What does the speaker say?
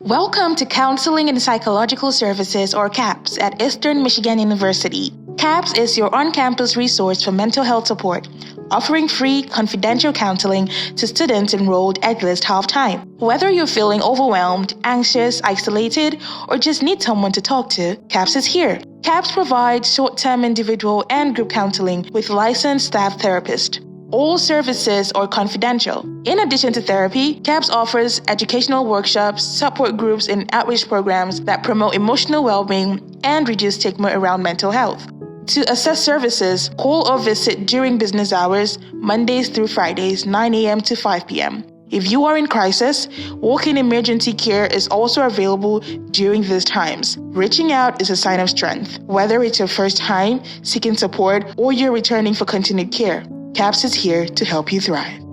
Welcome to Counseling and Psychological Services, or CAPS, at Eastern Michigan University. CAPS is your on-campus resource for mental health support, offering free, confidential counseling to students enrolled at least half-time. Whether you're feeling overwhelmed, anxious, isolated, or just need someone to talk to, CAPS is here. CAPS provides short-term individual and group counseling with licensed staff therapists. All services are confidential. In addition to therapy, CAPS offers educational workshops, support groups, and outreach programs that promote emotional well-being and reduce stigma around mental health. To access services, call or visit during business hours, Mondays through Fridays, 9 a.m. to 5 p.m. If you are in crisis, walk-in emergency care is also available during these times. Reaching out is a sign of strength, whether it's your first time seeking support or you're returning for continued care. CAPS is here to help you thrive.